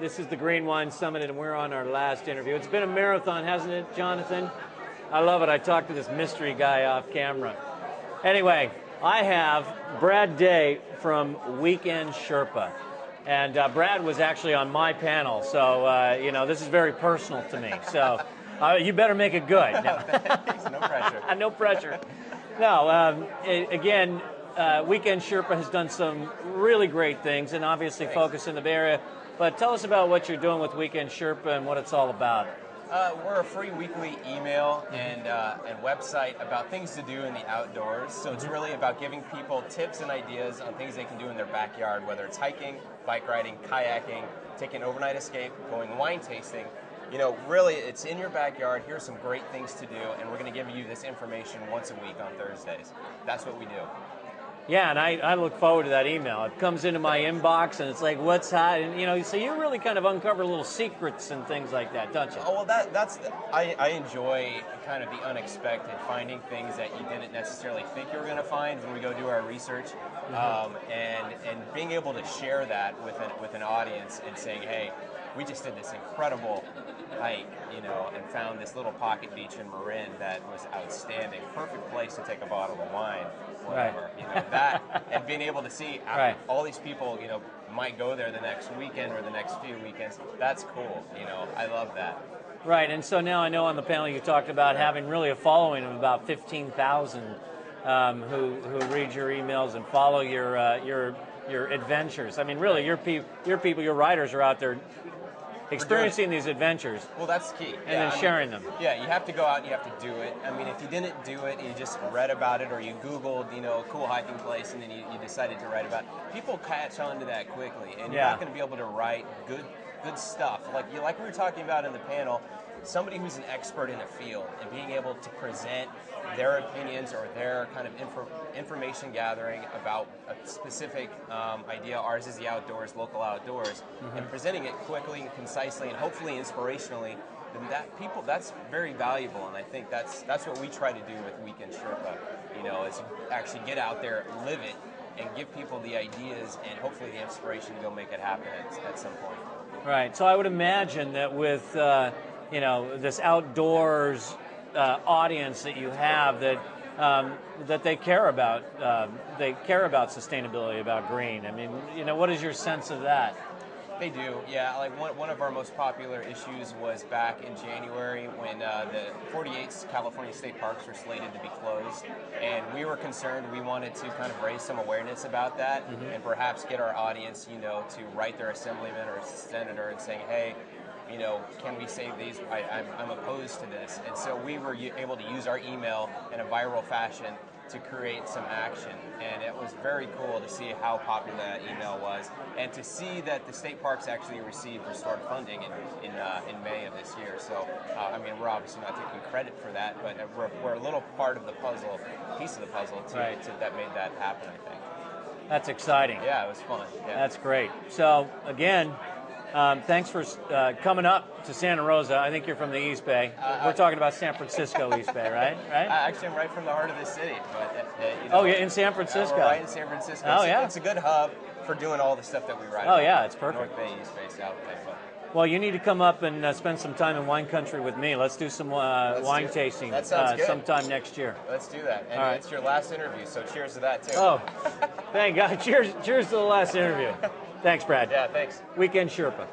This is the Green Wine Summit, and we're on our last interview. It's been a marathon, hasn't it, Jonathan? I love it. I talked to this mystery guy off camera. Anyway, I have Brad Day from Weekend Sherpa. And Brad was actually on my panel, so, you know, this is very personal to me. So you better make it good. No, no pressure. No pressure. No, again, Weekend Sherpa has done some really great things and obviously focus in the Bay Area. But tell us about what you're doing with Weekend Sherpa and what it's all about. We're a free weekly email and website about things to do in the outdoors. So it's really about giving people tips and ideas on things they can do in their backyard, whether it's hiking, bike riding, kayaking, taking an overnight escape, going wine tasting. You know, really, it's in your backyard. Here's some great things to do, and we're going to give you this information once a week on Thursdays. That's what we do. Yeah, and I look forward to that email. It comes into my inbox, and it's like, what's hot? And, you know, so you really kind of uncover little secrets and things like that, don't you? Oh, well, I enjoy kind of the unexpected, finding things that you didn't necessarily think you were going to find when we go do our research, and being able to share that with an audience and saying, hey, we just did this incredible hike, you know, and found this little pocket beach in Marin that was outstanding. Perfect place to take a bottle of wine, whatever. Right. You know, that, and being able to see all these people, you know, might go there the next weekend or the next few weekends. That's cool, you know. I love that. Right, and so now I know on the panel you talked about having really a following of about 15,000 who read your emails and follow your adventures. I mean, really, your people, your writers are out there experiencing these adventures. Well, that's key. And then sharing them. Yeah, you have to go out and you have to do it. I mean, if you didn't do it, you just read about it, or you Googled, you know, a cool hiking place, and then you decided to write about it, people catch on to that quickly, and you're not going to be able to write good stuff. Like we were talking about in the panel, somebody who's an expert in a field and being able to present their opinions or their kind of information gathering about a specific idea. Ours is the outdoors, local outdoors, and presenting it quickly and concisely and hopefully inspirationally. Then that's very valuable, and I think that's what we try to do with Weekend Sherpa. You know, is actually get out there, live it, and give people the ideas and hopefully the inspiration to go make it happen at some point. Right. So I would imagine that with you know, this outdoors audience that you have, that they care about sustainability, about green. I mean, you know, what is your sense of that? They do, yeah. Like one of our most popular issues was back in January when the 48 California state parks were slated to be closed, and we were concerned. We wanted to kind of raise some awareness about that, and perhaps get our audience, you know, to write their assemblyman or senator and saying, hey, you know, can we save these? I'm opposed to this. And so we were able to use our email in a viral fashion to create some action. And it was very cool to see how popular that email was, and to see that the state parks actually received restored funding in May of this year. So, I mean, we're obviously not taking credit for that, but we're a little part of the puzzle, piece of the puzzle that made that happen, I think. That's exciting. Yeah, it was fun. Yeah. That's great. So, again, thanks for coming up to Santa Rosa. I think you're from the East Bay. We're talking about San Francisco East Bay, right? Actually, I'm right from the heart of the city. But, you know, oh, yeah, in San Francisco. We're right in San Francisco. Oh, yeah. It's a good hub for doing all the stuff that we write. Oh, yeah, it's perfect. North Bay, East Bay, South Bay. But. Well, you need to come up and spend some time in wine country with me. Let's do some wine tasting that sounds good. Sometime next year. Let's do that. And it's your last interview, so cheers to that, too. Oh, thank God. Cheers to the last interview. Thanks, Brad. Yeah, thanks. Weekend Sherpa.